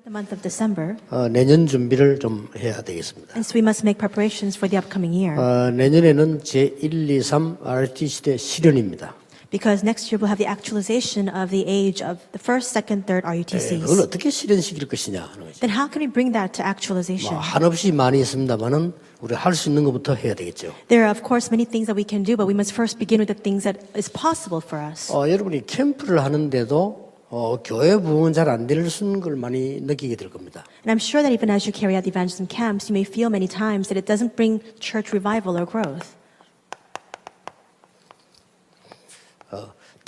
the month of December, 내년 준비를 좀 해야 되겠습니다. and so we must make preparations for the upcoming year. 내년에는 제1, 2, 3 RT 시대 실현입니다. Because next year we'll have the actualization of the age of the first, second, third 그걸 RUTCs. 어떻게 실현시킬 것이냐 하는 거죠. Then how can we bring that to actualization? 한없이 많이 있습니다만은 우리 할 수 있는 것부터 해야 되겠죠. There are of course many things that we can do, but we must first begin with the things that is possible for us. 여러분이 캠프를 하는데도 교회 부흥은 잘 안 되는 걸 많이 느끼게 될 겁니다. And I'm sure that even as you carry out the evangelism camps, you may feel many times that it doesn't bring church revival or growth.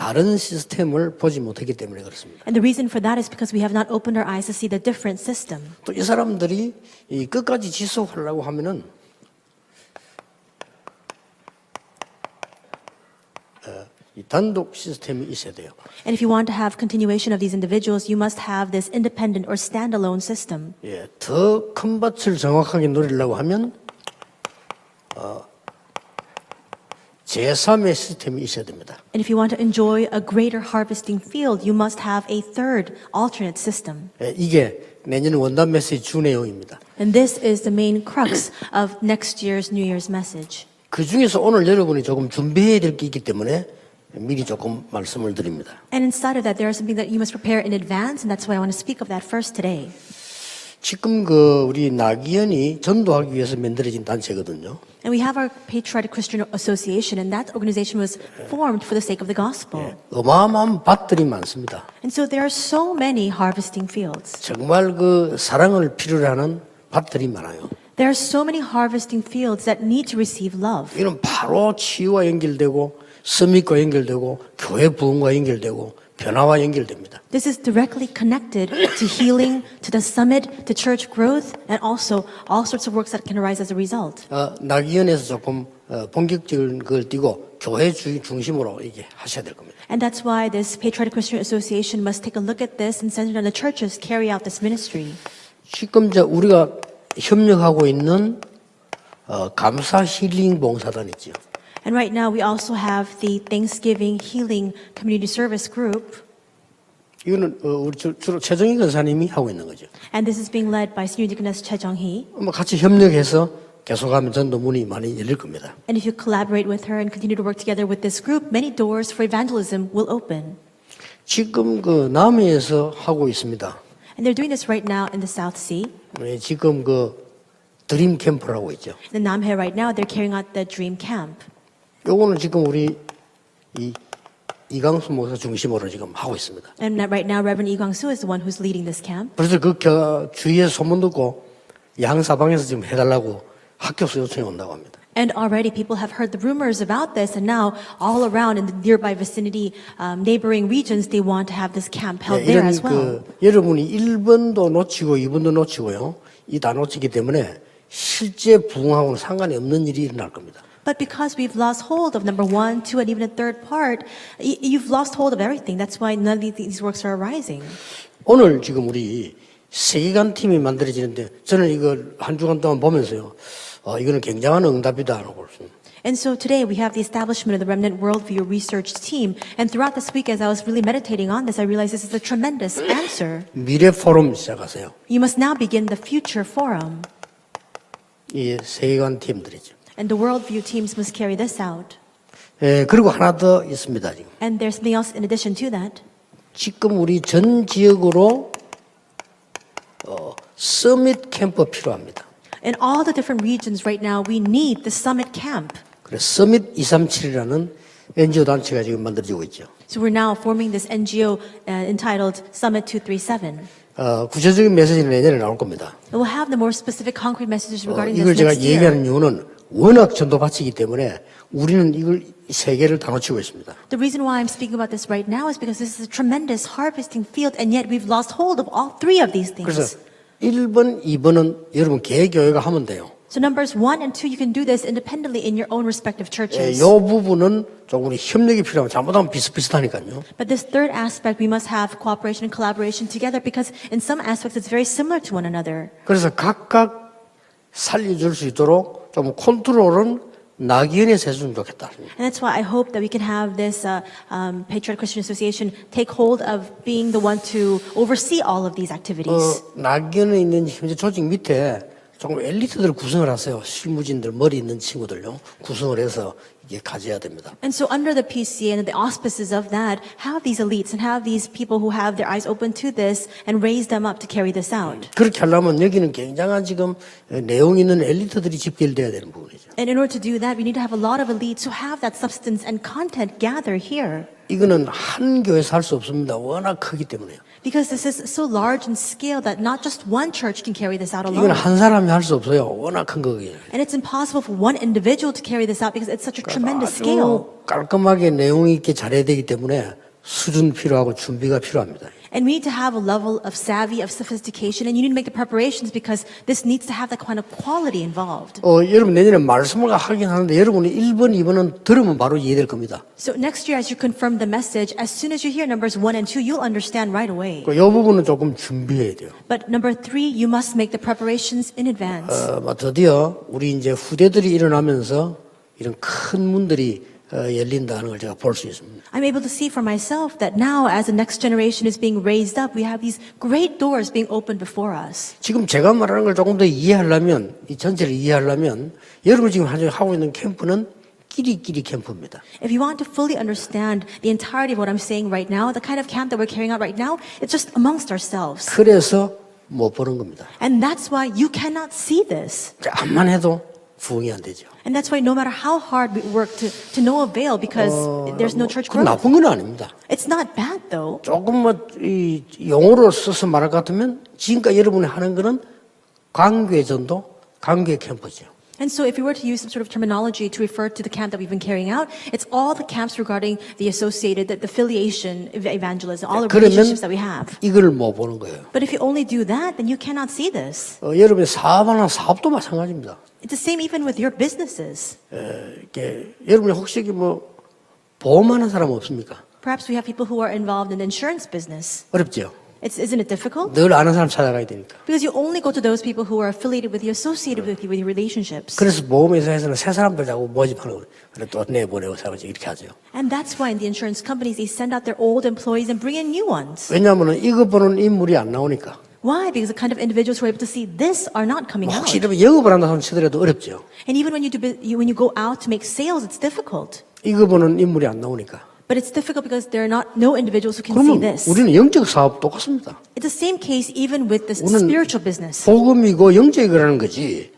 다른 시스템을 보지 못했기 때문에 그렇습니다. And the reason for that is because we have not opened our eyes to see the different system. 또 이 사람들이 이 끝까지 지속하려고 하면은 이 단독 시스템이 있어야 돼요. And if you want to have continuation of these individuals, you must have this independent or standalone system. 더 큰 밭을 정확하게 노리려고 하면 제3의 시스템이 있어야 됩니다. And if you want to enjoy a greater harvesting field, you must have a third alternate system. 이게 내년 원단 메시지 주 내용입니다. And this is the main crux of next year's New Year's message. 그 중에서 오늘 여러분이 조금 준비해야 될 게 있기 때문에 미리 조금 말씀을 드립니다. And inside of that, there is something that you must prepare in advance, and that's why I want to speak of that first today. 지금 우리 나기현이 전도하기 위해서 만들어진 단체거든요. And we have our Patriotic Christian Association, and that organization was formed for the sake of the gospel. 어마어마한 밭들이 많습니다. And so there are so many harvesting fields. 정말 사랑을 필요로 하는 밭들이 많아요. There are so many harvesting fields that need to receive love. 이는 바로 치유와 연결되고 서밋과 연결되고 교회 부흥과 연결되고 변화와 연결됩니다. This is directly connected to healing, to the summit, to church growth, and also all sorts of works that can arise as a result. 나기현에서 조금 본격적인 걸 띄고 교회 중심으로 이게 하셔야 될 겁니다. And that's why this Patriotic Christian Association must take a look at this and centered on the churches carry out this ministry. 지금 우리가 협력하고 있는 감사 힐링 봉사단 있죠. And right now we also have the Thanksgiving Healing Community Service Group. 이거는 우리 주로 최정희 권사님이 하고 있는 거죠. And this is being led by Senior Deaconess Choi Jung-hee. 같이 협력해서 계속하면 전도 문이 많이 열릴 겁니다. And if you collaborate with her and continue to work together with this group, many doors for evangelism will open. 지금 남해에서 하고 있습니다. And they're doing this right now in the South Sea. 지금 드림 캠프라고 있죠. In Namhae right now, they're carrying out the Dream Camp. 요거는 지금 우리 이강수 목사 중심으로 지금 하고 있습니다. And right now, Reverend Lee Kwang-soo is the one who's leading this camp. 그래서 주위에 소문 듣고 양사방에서 지금 해달라고 학교에서 요청이 온다고 합니다. And already people have heard the rumors about this, and now all around in the nearby vicinity, neighboring regions, they want to have this camp held there as well. 여러분이 1번도 놓치고 2번도 놓치고요. 이 다 놓치기 때문에 실제 부흥하고는 상관이 없는 일이 일어날 겁니다. But because we've lost hold of number 1, 2, and even a third part, you've lost hold of everything. That's why none of these works are arising. 오늘 지금 우리 세계관 팀이 만들어지는데 저는 이걸 한 주간 동안 보면서요. 이거는 굉장한 응답이다 하고 그랬습니다. And so today we have the establishment of the Remnant Worldview Research Team. And throughout this week, as I was really meditating on this, I realized this is a tremendous answer. 미래 포럼 시작하세요. You must now begin the Future Forum. 이 세계관 팀들이죠. And the Worldview teams must carry this out. 그리고 하나 더 있습니다. 지금. And there's something else in addition to that. 지금 우리 전 지역으로 서밋 캠프 필요합니다. In all the different regions right now, we need the Summit Camp. 그래서 서밋 237이라는 NGO 단체가 지금 만들어지고 있죠. So we're now forming this NGO entitled Summit 237. 구체적인 메시지는 내년에 나올 겁니다. And we'll have the more specific concrete messages regarding 이걸 this 제가 next year. 얘기하는 이유는 워낙 전도밭이기 때문에 우리는 이걸 세계를 다 놓치고 있습니다. The reason why I'm speaking about this right now is because this is a tremendous harvesting field, and yet we've lost hold of all three of these 그래서 things. 1번, 2번은 여러분 개교회가 하면 돼요. So numbers 1 and 2, you can do this independently in your own respective churches. 이 부분은 조금 우리 협력이 필요하면 잘못하면 비슷비슷하니까요. But this third aspect, we must have cooperation and collaboration together because in some aspects it's very similar to one another. 그래서 각각 살려줄 수 있도록 좀 컨트롤은 낙연에서 해주면 좋겠다. And that's why I hope that we can have this Patriotic Christian Association take hold of being the one to oversee all of these activities. 낙연에 있는 현재 조직 밑에 조금 엘리트들 구성을 하세요. 실무진들, 머리 있는 친구들요. 구성을 해서 이게 가져야 됩니다. And so under the PCA and the auspices of that, have these elites and have these people who have their eyes open to this and raise them up to carry this out. 그렇게 하려면 여기는 굉장한 지금 내용 있는 엘리트들이 집결돼야 되는 부분이죠. And in order to do that, we need to have a lot of elites who have that substance and content gather here. 이거는 한 교회에서 할 수 없습니다. 워낙 크기 때문에요. Because this is so large in scale that not just one church can carry this out 이건 alone. 한 사람이 할 수 없어요. 워낙 큰 거기에요. And it's impossible for one individual to carry this out because it's such a tremendous scale. 깔끔하게 내용 있게 잘해야 되기 때문에 수준 필요하고 준비가 필요합니다. And we need to have a level of savvy, of sophistication, and you need to make the preparations because this needs to have that kind of quality involved. 여러분 내년에 말씀을 하긴 하는데 여러분이 1번, 2번은 들으면 바로 이해될 겁니다. So next year, as you confirm the message, as soon as you hear numbers 1 and 2, you'll understand right away. 이 부분은 조금 준비해야 돼요. But number 3, you must make the preparations in advance. 드디어 우리 이제 후대들이 일어나면서 이런 큰 문들이 열린다는 걸 제가 볼 수 있습니다. I'm able to see for myself that now, as the next generation is being raised up, we have these great doors being opened before us. 지금 제가 말하는 걸 조금 더 이해하려면, 이 전체를 이해하려면, 여러분 지금 하고 있는 캠프는 끼리끼리 캠프입니다. If you want to fully understand the entirety of what I'm saying right now, the kind of camp that we're carrying out right now, it's just amongst ourselves. 그래서 못 보는 겁니다. And that's why you cannot see this. 암만 해도 부흥이 안 되죠. And that's why no matter how hard we work to no avail because there's no church 그건 growth. 나쁜 건 아닙니다. It's not bad though. 조금 이 용어로 써서 말할 것 같으면 지금까지 여러분이 하는 거는 관계전도, 관계 캠프죠. And so if we were to use some sort of terminology to refer to the camp that we've been carrying out, it's all the camps regarding the associated, the affiliation, evangelism, all the 그러면 relationships that we have. 이걸 못 보는 거예요. But if you only do that, then you cannot see this. 여러분의 사업하는 사업도 마찬가지입니다. It's the same even with your businesses. 여러분이 혹시 뭐 보험하는 사람 없습니까? Perhaps we have people who are involved in the insurance business. 어렵죠. Isn't it difficult? 늘 아는 사람 찾아가야 되니까. Because you only go to those people who are affiliated with you, associated with you, with your relationships. 그래서 보험회사에서는 새 사람들 자꾸 모집하는 거예요. 그래 또 내보내고 사람들 이렇게 하죠. And that's why in the insurance companies, they send out their old employees and bring in new ones. 왜냐하면 이거 보는 인물이 안 나오니까. Why? Because the kind of individuals who are able to see this are not coming out. 혹시 이러면 영업을 한다 손 치더라도 어렵죠. And even when you go out to make sales, it's difficult. 이거 보는 인물이 안 나오니까. But it's difficult because there are no individuals who can see 그러면 this. 우리는 영적 사업 똑같습니다. It's the same case even with this 우리는 spiritual business. 복음이고 영적인 거라는 거지.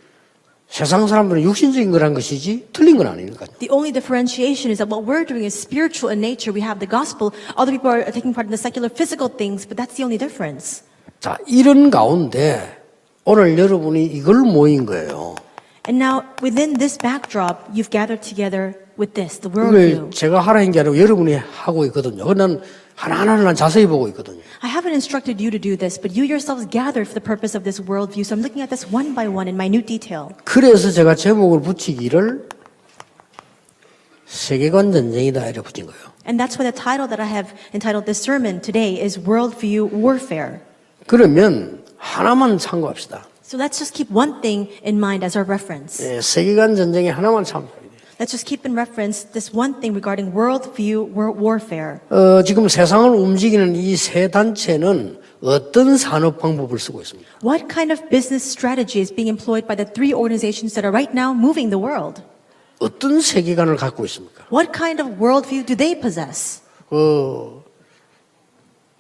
세상 사람들은 육신적인 거라는 것이지 틀린 건 아니니까요. The only differentiation is that what we're doing is spiritual in nature. We have the gospel. Other people are taking part in the secular physical things, but that's the only difference. 자, 이런 가운데 오늘 여러분이 이걸 모인 거예요. And now, within this backdrop, you've gathered together with this, the 이걸 worldview. 제가 하라는 게 아니고 여러분이 하고 있거든요. 난 하나하나를 난 자세히 보고 있거든요. I haven't instructed you to do this, but you yourselves gathered for the purpose of this worldview. So I'm looking at this one by one in minute detail. 그래서 제가 제목을 붙이기를 세계관 전쟁이다 이렇게 붙인 거예요. And that's why the title that I have entitled this sermon today is Worldview Warfare. 그러면 하나만 참고합시다. So let's just keep one thing in mind as our reference. 세계관 전쟁에 하나만 참고해야 돼요. Let's just keep in reference this one thing regarding worldview warfare. 지금 세상을 움직이는 이 세 단체는 어떤 산업 방법을 쓰고 있습니까? What kind of business strategy is being employed by the three organizations that are right now moving the world? 어떤 세계관을 갖고 있습니까? What kind of worldview do they possess?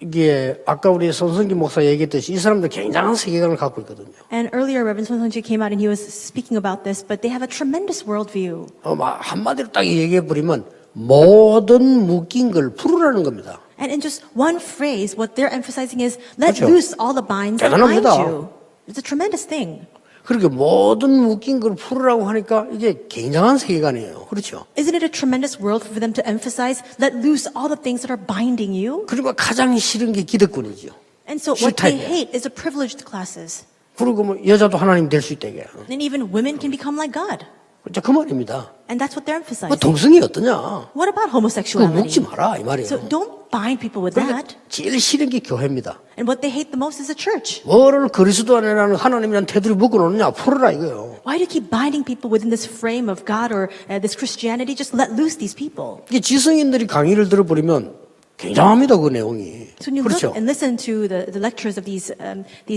이게 아까 우리 손성기 목사 얘기했듯이 이 사람들 굉장한 세계관을 갖고 있거든요. And earlier, Reverend Son Sung-ji came out and he was speaking about this, but they have a tremendous worldview. 한마디로 딱 얘기해 버리면 모든 묶인 걸 풀으라는 겁니다. And in just one phrase, what they're emphasizing is let 그렇죠. loose all the binds that bind 대단합니다. you. It's a tremendous thing. 그렇게 모든 묶인 걸 풀으라고 하니까 이게 굉장한 세계관이에요. 그렇죠? Isn't it a tremendous world for them to emphasize let loose all the things that are binding you? 그리고 가장 싫은 게 기득권이죠. And so what they 싫다, 이게. hate is the privileged classes. 그리고 뭐 여자도 하나님 될 수 있다 이게. And even women can become like God. 그 말입니다. And that's what they're 뭐 emphasizing. 동성이 어떠냐? What about 그거 homosexuality? 묶지 마라 이 말이에요. So don't bind people with 그러니까 that. 제일 싫은 게 교회입니다. And what they hate the most is the church. 뭐를 그리스도 안에라는 하나님이란 테두리 묶어 놓느냐 풀어라 이거예요. Why do you keep binding people within this frame of God or this Christianity? Just let loose these people. 이게 지성인들이 강의를 들어버리면 굉장합니다, 그 내용이. So when you 그렇죠. look and listen to the lectures of these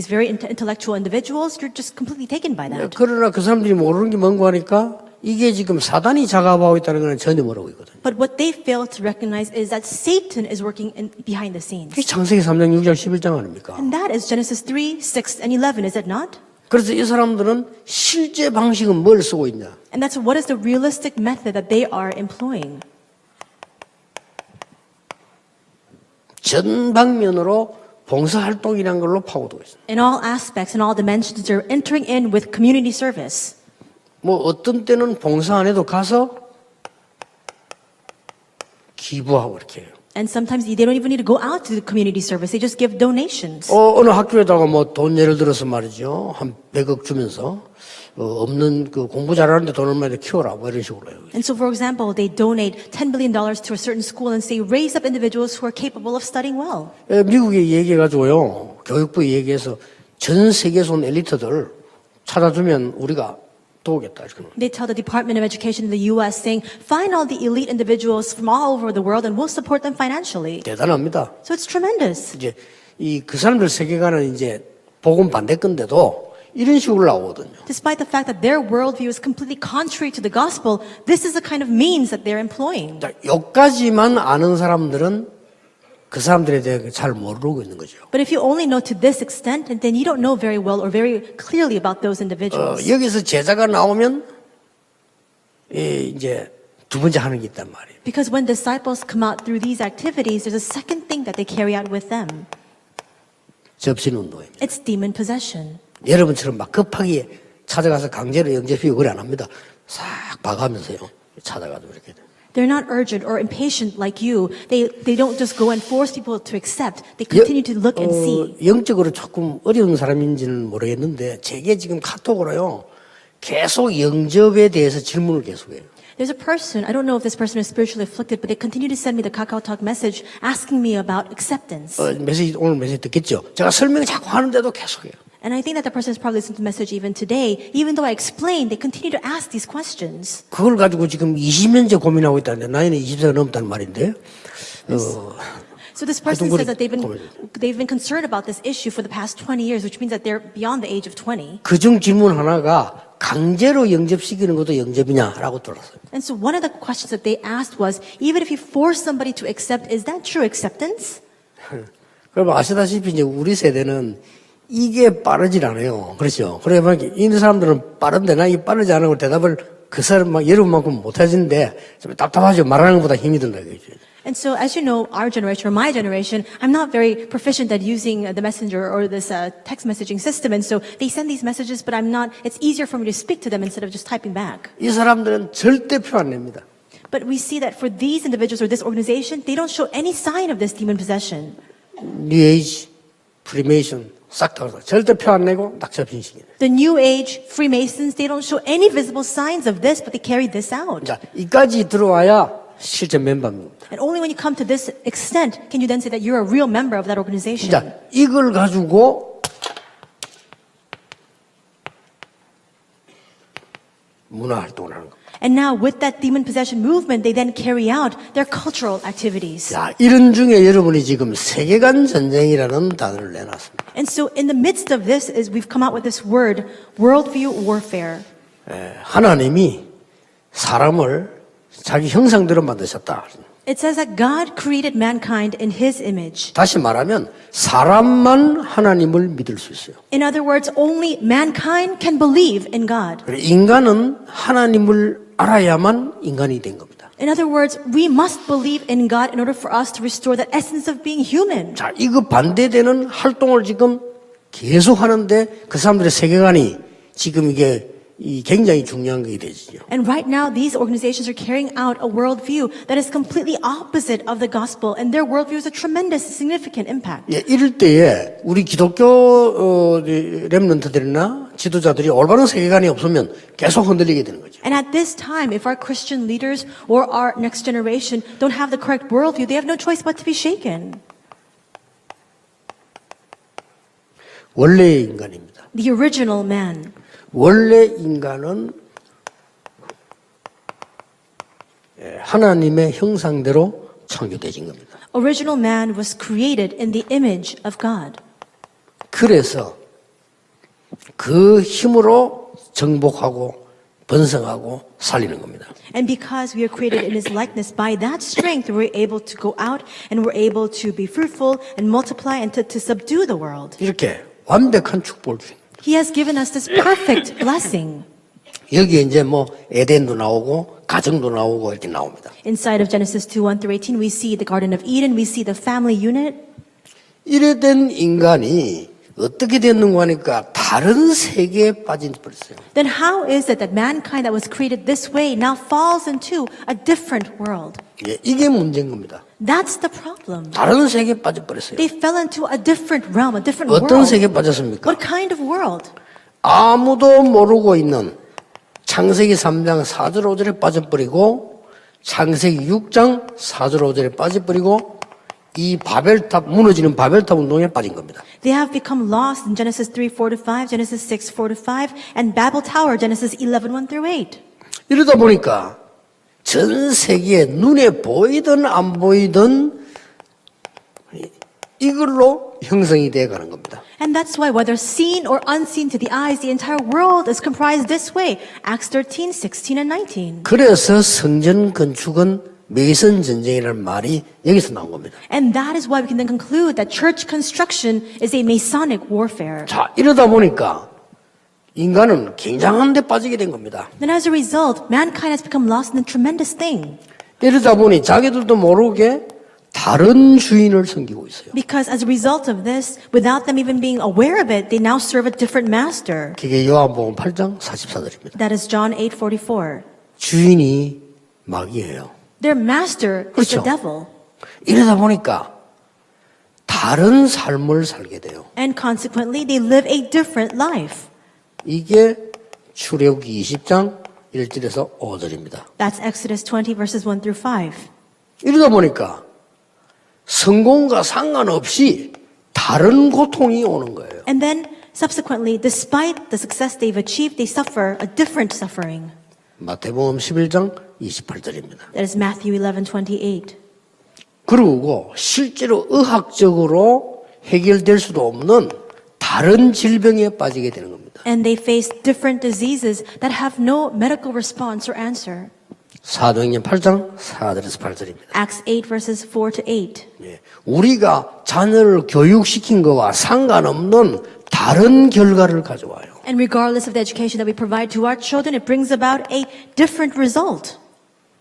very intellectual individuals, you're just completely taken by that. 그러나 그 사람들이 모르는 게 뭔가 하니까 이게 지금 사단이 작업하고 있다는 건 전혀 모르고 있거든요. But what they fail to recognize is that Satan is working behind the scenes. 그게 창세기 3장, 6장, 11장 아닙니까? And that is Genesis 3, 6, and 11, is it not? 그래서 이 사람들은 실제 방식은 뭘 쓰고 있냐? And that's what is the realistic method that they are employing. 전 방면으로 봉사활동이라는 걸로 파고들고 있습니다. In all aspects, in all dimensions, they're entering in with community service. 뭐 어떤 때는 봉사 안 해도 가서 기부하고 이렇게 해요. And sometimes they don't even need to go out to the community service. They just give donations. 어느 학교에다가 뭐 돈 예를 들어서 말이죠. 한 100억 주면서 없는 그 공부 잘하는데 돈 얼마에 키워라 뭐 이런 식으로 해요. And so, for example, they donate $10 billion to a certain school and say, raise up individuals who are capable of studying well. 미국에 얘기해가지고요. 교육부에 얘기해서 전 세계에서 온 엘리트들 찾아주면 우리가 도우겠다. 이렇게. They tell the Department of Education in the U.S. saying, find all the elite individuals from all over the world and we'll support them financially. 대단합니다. So it's tremendous. 이제 그 사람들 세계관은 이제 복음 반대건데도 이런 식으로 나오거든요. Despite the fact that their worldview is completely contrary to the gospel, this is the kind of means that they're employing. 자, 여기까지만 아는 사람들은 그 사람들에 대해 잘 모르고 있는 거죠. But if you only know to this extent, then you don't know very well or very clearly about those individuals. 여기서 제자가 나오면 이제 두 번째 하는 게 있단 말이에요. Because when disciples come out through these activities, there's a second thing that they carry out with them. 접신 운동입니다. It's demon possession. 여러분처럼 막 급하게 찾아가서 강제로 영접시키고 그래 안 합니다. 싹 봐가면서요. 찾아가도 이렇게. They're not urgent or impatient like you. They don't just go and force people to accept. They continue to look and see. 영적으로 조금 어려운 사람인지는 모르겠는데 제게 지금 카톡으로요. 계속 영접에 대해서 질문을 계속해요. There's a person, I don't know if this person is spiritually afflicted, but they continue to send me the KakaoTalk message asking me about acceptance. 오늘 메시지 듣겠죠? 제가 설명을 자꾸 하는데도 계속해요. And I think that the person has probably listened to the message even today. Even though I explained, they continue to ask these questions. 그걸 가지고 지금 20년째 고민하고 있다는데 나이는 20세가 넘다는 말인데 So this person says that they've been concerned about this issue for the past 20 years, which means that they're beyond the age of 20. 그중 질문 하나가 강제로 영접시키는 것도 영접이냐라고 들었어요. And so one of the questions that they asked was, even if you force somebody to accept, is that true acceptance? 그럼 아시다시피 이제 우리 세대는 이게 빠르질 않아요. 그렇죠. 그러면 이 사람들은 빠른데 나 이게 빠르지 않은 대답을 그 사람 막 여러분만큼 못 하시는데 좀 답답하죠. 말하는 것보다 힘이 든다 이거죠. And so, as you know, our generation or my generation, I'm not very proficient at using the messenger or this text messaging system. And so they send these messages, but I'm not, it's easier for me to speak to them instead of just typing back. 이 사람들은 절대 표 안 냅니다. But we see that for these individuals or this organization, they don't show any sign of this demon possession. 뉴 에이지, 프리메이션 싹 다 절대 표 안 내고 낙처빈식이네. The New Age, Freemasons, they don't show any visible signs of this, but they carry this out. 자, 이까지 들어와야 실제 멤버입니다. And only when you come to this extent can you then say that you're a real member of that organization. 자, 이걸 가지고 문화 활동을 하는 겁니다. And now with that demon possession movement, they then carry out their cultural activities. 자, 이런 중에 여러분이 지금 세계관 전쟁이라는 단어를 내놨습니다. And so in the midst of this is we've come out with this word, worldview warfare. 하나님이 사람을 자기 형상대로 만드셨다. It says that God created mankind in His image. 다시 말하면 사람만 하나님을 믿을 수 있어요. In other words, only mankind can believe in God. 그래, 인간은 하나님을 알아야만 인간이 된 겁니다. In other words, we must believe in God in order for us to restore the essence of being human. 자, 이거 반대되는 활동을 지금 계속 하는데 그 사람들의 세계관이 지금 이게 굉장히 중요한 게 되죠. And right now, these organizations are carrying out a worldview that is completely opposite of the gospel, and their worldview is a tremendous, significant impact. 예, 이럴 때에 우리 기독교 렘넌트들이나 지도자들이 올바른 세계관이 없으면 계속 흔들리게 되는 거죠. And at this time, if our Christian leaders or our next generation don't have the correct worldview, they have no choice but to be shaken. 원래의 인간입니다. The original man. 원래 인간은 하나님의 형상대로 창조되어진 겁니다. Original man was created in the image of God. 그래서 그 힘으로 정복하고 번성하고 살리는 겁니다. And because we are created in his likeness, by that strength we're able to go out and we're able to be fruitful and multiply and to subdue the world. 이렇게 완벽한 축복을 주신 겁니다. He has given us this perfect blessing. 여기에 이제 뭐 에덴도 나오고 가정도 나오고 이렇게 나옵니다. Inside of Genesis 2:1-18, we see the Garden of Eden, we see the family unit. 이래 된 인간이 어떻게 됐는가 하니까 다른 세계에 빠져버렸어요. Then how is it that mankind that was created this way now falls into a different world? 예, 이게 문제인 겁니다. That's the problem. 다른 세계에 빠져버렸어요. They fell into a different realm, a different 어떤 world. 세계에 빠졌습니까? What kind of world? 아무도 모르고 있는 창세기 3장 4절 5절에 빠져버리고 창세기 6장 4절 5절에 빠져버리고 이 바벨탑 무너지는 바벨탑 운동에 빠진 겁니다. They have become lost in Genesis 3:4-5, Genesis 6:4-5, and Babel Tower, Genesis 11:1-8. 이러다 보니까 전 세계에 눈에 보이든 안 보이든 이걸로 형성이 되어 가는 겁니다. And that's why, whether seen or unseen to the eyes, the entire world is comprised this way. Acts 13, 16, and 19. 그래서 성전 건축은 메이선 전쟁이라는 말이 여기서 나온 겁니다. And that is why we can then conclude that church construction is a Masonic warfare. 자, 이러다 보니까 인간은 굉장한 데 빠지게 된 겁니다. Then as a result, mankind has become lost in a tremendous thing. 이러다 보니 자기들도 모르게 다른 주인을 섬기고 있어요. Because as a result of this, without them even being aware of it, they now serve a different master. 그게 요한복음 8장 44절입니다. That is John 8:44. 주인이 마귀예요. Their master is 그렇죠. the devil. 이러다 보니까 다른 삶을 살게 돼요. And consequently, they live a different life. 이게 출애굽기 20장 1절에서 5절입니다. That's Exodus 20:1-5. 이러다 보니까 성공과 상관없이 다른 고통이 오는 거예요. And then, subsequently, despite the success they've achieved, they suffer a different suffering. 마태복음 11장 28절입니다. That is Matthew 11:28. 그리고 실제로 의학적으로 해결될 수도 없는 다른 질병에 빠지게 되는 겁니다. And they face different diseases that have no medical response or answer. 사도행전 8장 4절에서 8절입니다. Acts 8:4-8. 예, 우리가 자녀를 교육시킨 것과 상관없는 다른 결과를 가져와요. And regardless of the education that we provide to our children, it brings about a different result.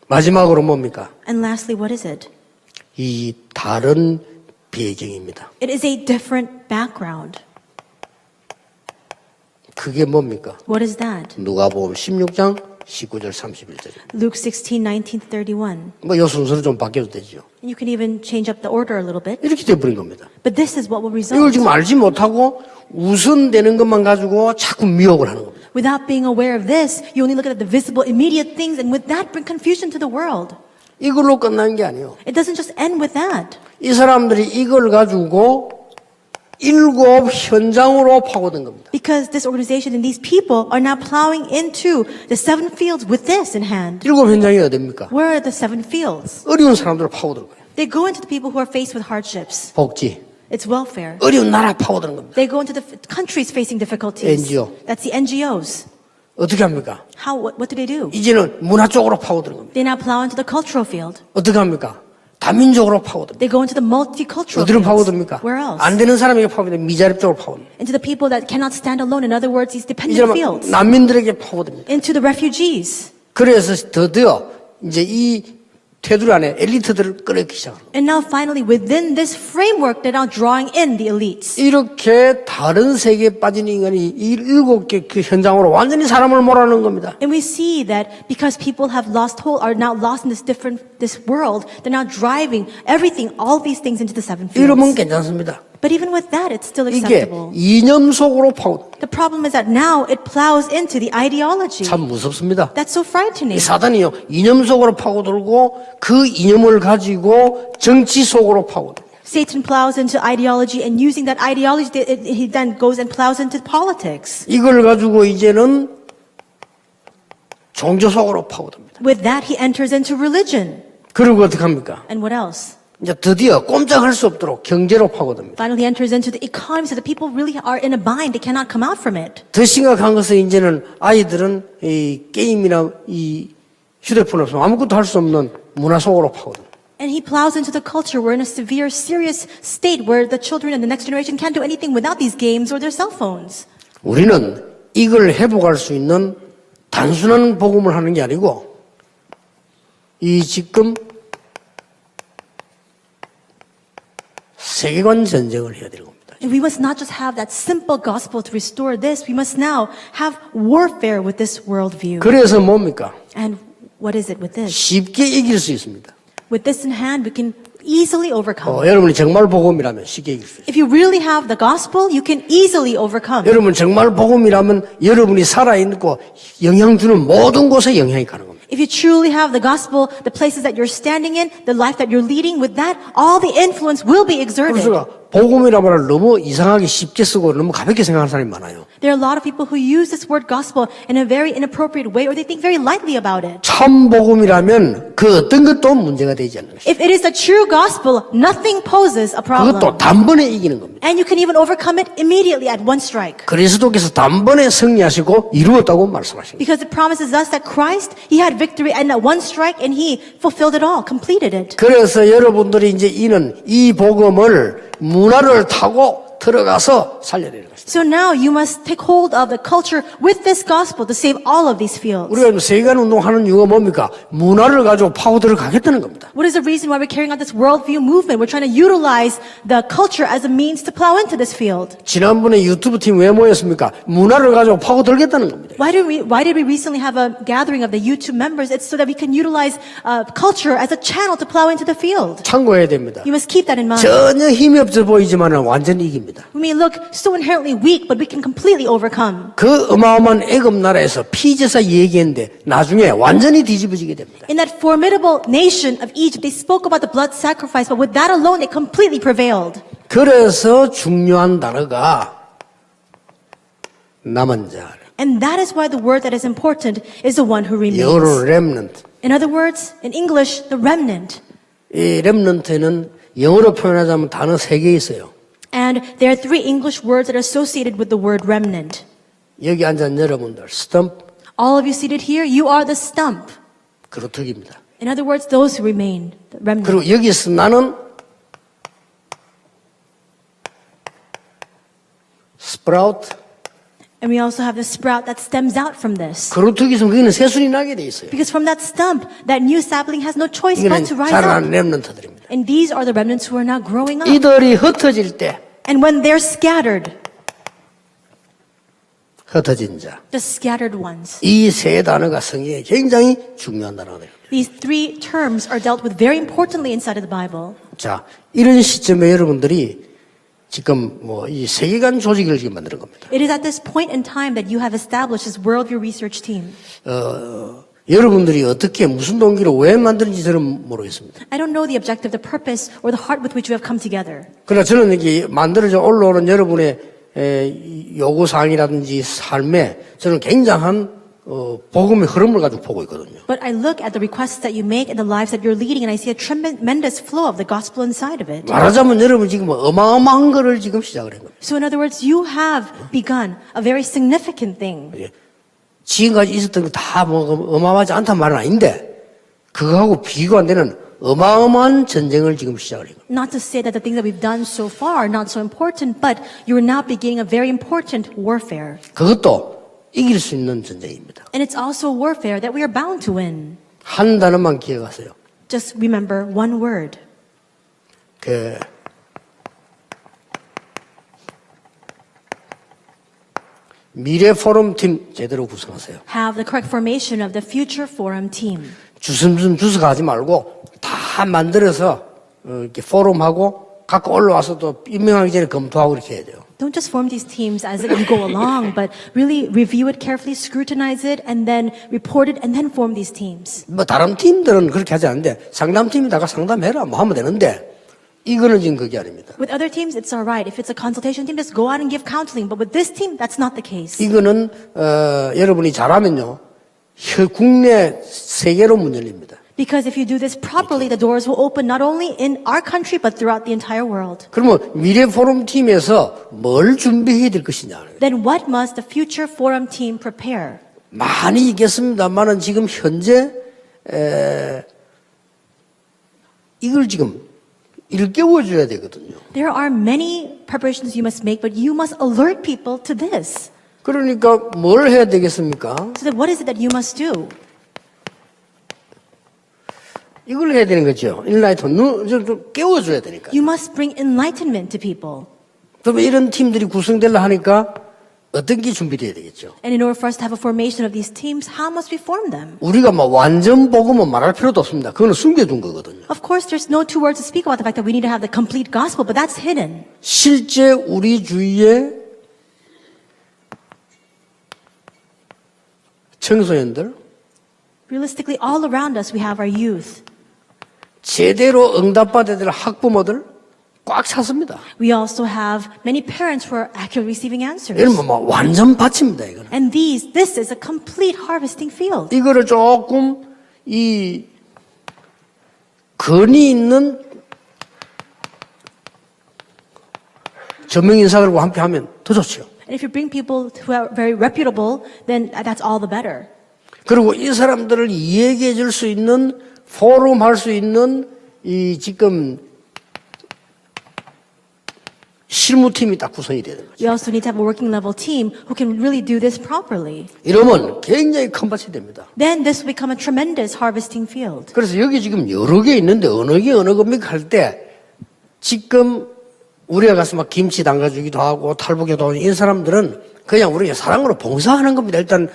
마지막으로 뭡니까? And lastly, what is it? 이 다른 배경입니다. It is a different background. 그게 뭡니까? What is that? 누가복음 16장 19절 31절입니다. Luke 16:19-31. 뭐 요 순서로 좀 바뀌어도 되죠. And you can even change up the order a little bit. 이렇게 돼버린 겁니다. But this is what will 이걸 result. 지금 알지 못하고 우선되는 것만 가지고 자꾸 미혹을 하는 겁니다. Without being aware of this, you only look at the visible, immediate things, and with that bring confusion to the world. 이걸로 끝나는 게 아니에요. It doesn't just end with that. 이 사람들이 이걸 가지고 7 현장으로 파고든 겁니다. Because this organization and these people are now plowing into the 7 fields with this in hand. 7 현장이 어딥니까? Where are the 7 fields? 어려운 사람들을 파고드는 거예요. They go into the people who are faced with hardships. 복지. It's welfare. 어려운 나라 파고드는 겁니다. They go into the countries facing difficulties. NGO. That's the NGOs. 어떻게 합니까? What do they do? 이제는 문화 쪽으로 파고드는 겁니다. They now plow into the cultural field. 어떻게 합니까? 다민족으로 파고듭니다. They go into the multicultural 어디로 fields. 파고듭니까? Where else? 안 되는 사람에게 파고듭니다. 미자립 쪽으로 파고듭니다. Into the people that cannot stand alone. In other words, these 이제 dependent fields. 난민들에게 파고듭니다. Into the refugees. 그래서 드디어 이제 이 테두리 안에 엘리트들을 끌어기 시작합니다. And now finally, within this framework, they're now drawing in the elites. 이렇게 다른 세계에 빠진 인간이 이 7개 그 현장으로 완전히 사람을 몰아넣는 겁니다. And we see that because people have lost hold, are now lost in this world, they're now driving everything, all these things into the 7 이러면 fields. 괜찮습니다. But even with that, it's still 이게 acceptable. 이념 속으로 파고듭니다. The problem is that now it plows into the ideology. 참 무섭습니다. That's so 이 frightening. 사단이요 이념 속으로 파고들고 그 이념을 가지고 정치 속으로 파고듭니다. Satan plows into ideology, and using that ideology, he then goes and plows into politics. 이걸 가지고 이제는 종교 속으로 파고듭니다. With that, he enters into religion. 그리고 어떻게 합니까? And what else? 이제 드디어 꼼짝할 수 없도록 경제로 파고듭니다. Finally, he enters into the economy, so the people really are in a bind. They cannot come out from it. 더 심각한 것은 이제는 아이들은 이 게임이나 이 휴대폰 없으면 아무것도 할 수 없는 문화 속으로 파고듭니다. And he plows into the culture. We're in a severe, serious state where the children and the next generation can't do anything without these games or their cell phones. 우리는 이걸 회복할 수 있는 단순한 복음을 하는 게 아니고 이 지금 세계관 전쟁을 해야 되는 겁니다. And we must not just have that simple gospel to restore this. We must now have warfare with this worldview. 그래서 뭡니까? And what is it with this? 쉽게 이길 수 있습니다. With this in hand, we can easily overcome. 여러분이 정말 복음이라면 쉽게 이길 수 있어요. If you really have the gospel, you can easily overcome. 여러분 정말 복음이라면 여러분이 살아있고 영향 주는 모든 곳에 영향이 가는 겁니다. If you truly have the gospel, the places that you're standing in, the life that you're leading, with that, all the influence will be exerted. 그래서 복음이라는 말을 너무 이상하게 쉽게 쓰고 너무 가볍게 생각하는 사람이 많아요. There are a lot of people who use this word gospel in a very inappropriate way, or they think very lightly about it. 참 복음이라면 그 어떤 것도 문제가 되지 않는 것이죠. If it is the true gospel, nothing poses a problem. 그것도 단번에 이기는 겁니다. And you can even overcome it immediately at one strike. 그리스도께서 단번에 승리하시고 이루었다고 말씀하십니다. Because it promises us that Christ, He had victory and at one strike and He fulfilled it all, completed it. 그래서 여러분들이 이제 이 복음을 문화를 타고 들어가서 살려야 되는 것입니다. So now you must take hold of the culture with this gospel to save all of these fields. 우리가 세계관 운동하는 이유가 뭡니까? 문화를 가지고 파고들어 가겠다는 겁니다. What is the reason why we're carrying out this worldview movement? We're trying to utilize the culture as a means to plow into this field. 지난번에 유튜브 팀 왜 모였습니까? 문화를 가지고 파고들겠다는 겁니다. Why did we recently have a gathering of the YouTube members? It's so that we can utilize culture as a channel to plow into the field. 참고해야 됩니다. You must keep that in mind. 전혀 힘이 없어 보이지만 완전히 이깁니다. We may look so inherently weak, but we can completely overcome. 그 어마어마한 애굽 나라에서 피제사 얘기했는데 나중에 완전히 뒤집어지게 됩니다. In that formidable nation of Egypt, they spoke about the blood sacrifice, but with that alone, they completely prevailed. 그래서 중요한 단어가 남은 자. And that is why the word that is important is the one who 영어로 remains. remnant. In other words, in English, the remnant. 이 remnant에는 영어로 표현하자면 단어 3개 있어요. And there are 3 English words that are associated with the word remnant. 여기 앉은 여러분들 stump, All of you seated here, you are the stump. 그루터기입니다. In other words, those who remain, the remnant. 그리고 여기서 나는 sprout, And we also have the sprout that stems out from this. 그루터기 있으면 거기는 새순이 나게 돼 있어요. Because from that stump, that new sapling has no choice 이거는 but to rise 자라는 up. 렘넌트들입니다. And these are the remnants who are now growing up. 이들이 흩어질 때 And when they're scattered, 흩어진 자. the scattered ones. 이 세 단어가 성경에 굉장히 중요한 단어예요. These 3 terms are dealt with very importantly inside of the Bible. 자, 이런 시점에 여러분들이 지금 이 세계관 조직을 지금 만드는 겁니다. It is at this point in time that you have established this worldview research team. 여러분들이 어떻게 무슨 동기로 왜 만드는지 저는 모르겠습니다. I don't know the objective, the purpose, or the heart with which you have come together. 그러나 저는 이게 만들어져 올라오는 여러분의 요구사항이라든지 삶에 저는 굉장한 복음의 흐름을 가지고 보고 있거든요. But I look at the requests that you make and the lives that you're leading, and I see a tremendous flow of the gospel inside of it. 말하자면 여러분 지금 어마어마한 거를 지금 시작을 한 겁니다. So in other words, you have begun a very significant thing. 지금까지 있었던 거 다 어마어마하지 않단 말은 아닌데 그거하고 비교가 안 되는 어마어마한 전쟁을 지금 시작을 한 겁니다. Not to say that the things that we've done so far are not so important, but you're now beginning a very important warfare. 그것도 이길 수 있는 전쟁입니다. And it's also warfare that we are bound to win. 한 단어만 기억하세요. Just remember one word. 미래 포럼 팀 제대로 구성하세요. Have the correct formation of the Future Forum team. 주섬주섬 주워가 하지 말고 다 만들어서 이렇게 포럼하고 갖고 올라와서 또 임명하기 전에 검토하고 이렇게 해야 돼요. Don't just form these teams as you go along, but really review it carefully, scrutinize it, and then report it, and then form these teams. 다른 팀들은 그렇게 하지 않는데 상담팀에다가 상담해라 하면 되는데 이거는 지금 그게 아닙니다. With other teams, it's all right. If it's a consultation team, just go out and give counseling. But with this team, that's not the case. 이거는 여러분이 잘하면요, 국내 세계로 문 열립니다. Because if you do this properly, the doors will open not only in our country, but throughout the entire world. 그러면 미래 포럼 팀에서 뭘 준비해야 될 것이냐? Then what must the future forum team prepare? 많이 있겠습니다만은 지금 현재 이걸 지금 일깨워줘야 되거든요. There are many preparations you must make, but you must alert people to this. 그러니까 뭘 해야 되겠습니까? So then what is it that you must do? 이걸 해야 되는 거죠. 좀 깨워줘야 되니까. You must bring enlightenment to people. 그러면 이런 팀들이 구성되려 하니까 어떤 게 준비돼야 되겠죠. And in order for us to have a formation of these teams, how must we form them? 우리가 막 완전 복음은 말할 필요도 없습니다. 그거는 숨겨둔 거거든요. Of course, there's no two words to speak about the fact that we need to have the complete gospel, but that's hidden. 실제 우리 주위에 청소년들, Realistically, all around us, we have our youth. 제대로 응답받아야 될 학부모들 꽉 찼습니다. We also have many parents who are accurately receiving answers. 이러면 막 완전 밭입니다, 이거는. And this is a complete harvesting field. 이거를 조금 이 근이 있는 전명 인사들과 함께 하면 더 좋죠. And if you bring people who are very reputable, then that's all the better. 그리고 이 사람들을 이야기해 줄 수 있는 포럼 할 수 있는 이 지금 실무팀이 딱 구성이 되는 거죠. We also need to have a working level team who can really do this properly. 이러면 굉장히 큰 밭이 됩니다. Then this will become a tremendous harvesting field. 그래서 여기 지금 여러 개 있는데 어느 게 어느 겁니까 할 때 지금 우리가 가서 막 김치 담가주기도 하고 탈북기도 하고 이 사람들은 그냥 우리가 사랑으로 봉사하는 겁니다. 일단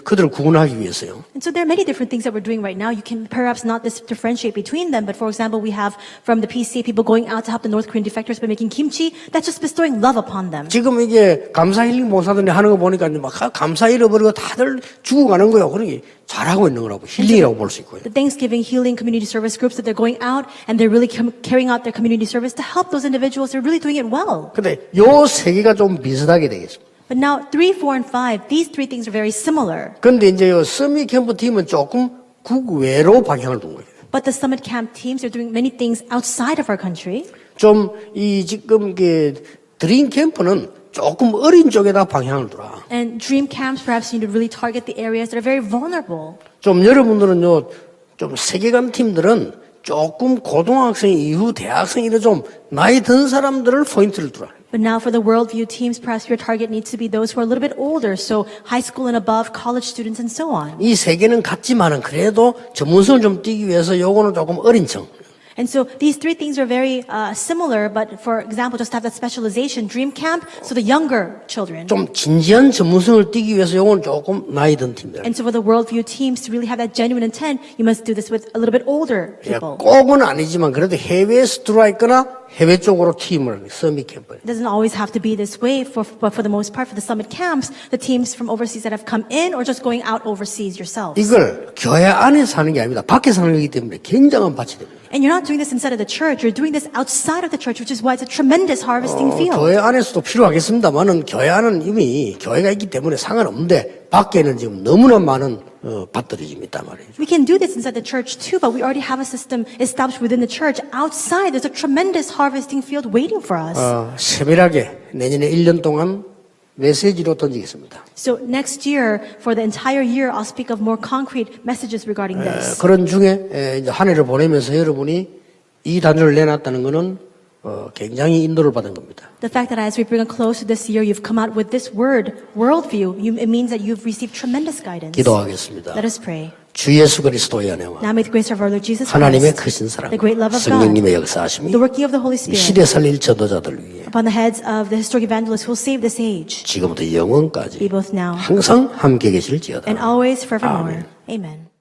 그들을 구분하기 위해서요. And so there are many different things that we're doing right now. You can perhaps not differentiate between them, but for example, we have from the PCA people going out to help the North Korean defectors by making kimchi. That's just bestowing love upon them. 지금 이게 감사 힐링 봉사들이 하는 거 보니까 막 감사 잃어버리고 다들 죽어가는 거예요. 그러니 잘하고 있는 거라고 힐링이라고 볼 수 있고요. The Thanksgiving healing community service groups that they're going out and they're really carrying out their community service to help those individuals. They're really doing it well. 근데 요 세 개가 좀 비슷하게 되겠습니다. But now 3, 4, and 5, these three things are very similar. 근데 이제 요 서밋 캠프 팀은 조금 국외로 방향을 둔 거예요. But the summit camp teams are doing many things outside of our country. 좀 이 지금 드림 캠프는 조금 어린 쪽에다 방향을 두라. And dream camps, perhaps you need to really target the areas that are very vulnerable. 좀 여러분들은요, 좀 세계관 팀들은 조금 고등학생 이후 대학생 이런 좀 나이 든 사람들을 포인트를 두라. But now for the worldview teams, perhaps your target needs to be those who are a little bit older, so high school and above, college students, and so on. 이 세 개는 같지만은 그래도 전문성을 좀 띄기 위해서 요거는 조금 어린 층. And so these three things are very similar, but for example, just have that specialization, dream camp, so the younger children. 좀 진지한 전문성을 띄기 위해서 요건 조금 나이 든 팀들. And so for the worldview teams to really have that genuine intent, you must do this with a little bit older people. 꼭은 아니지만 그래도 해외에서 들어와 있거나 해외 쪽으로 팀을 서밋 캠프. It doesn't always have to be this way, but for the most part, for the summit camps, the teams from overseas that have come in or just going out overseas yourselves. 이걸 교회 안에서 하는 게 아닙니다. 밖에서 하는 거기 때문에 굉장한 밭이 됩니다. And you're not doing this inside of the church, you're doing this outside of the church, which is why it's a tremendous harvesting field. 교회 안에서도 필요하겠습니다만은 교회 안은 이미 교회가 있기 때문에 상관없는데 밖에는 지금 너무나 많은 밭들이 지금 있단 말이에요. We can do this inside the church too, but we already have a system established within the church. Outside, there's a tremendous harvesting field waiting for us. 세밀하게 내년에 1년 동안 메시지로 던지겠습니다. So next year, for the entire year, I'll speak of more concrete messages regarding this. 그런 중에 이제 한 해를 보내면서 여러분이 이 단어를 내놨다는 것은 굉장히 인도를 받은 겁니다. The fact that as we bring a close to this year, you've come out with this word, worldview, it means that you've received tremendous guidance. 기도하겠습니다. Let us pray. 주 예수 그리스도의 은혜와 Now may the grace of our Lord Jesus 하나님의 Christ, 크신 사랑, the great love of 성령님의 God, 역사하심이 the working of the Holy 이 Spirit, 시대 살릴 전도자들 위해 upon the heads of the historic evangelists who will save this age, 지금부터 영원까지 be both now 항상 함께 계실지어다. and always forevermore. Amen. Amen.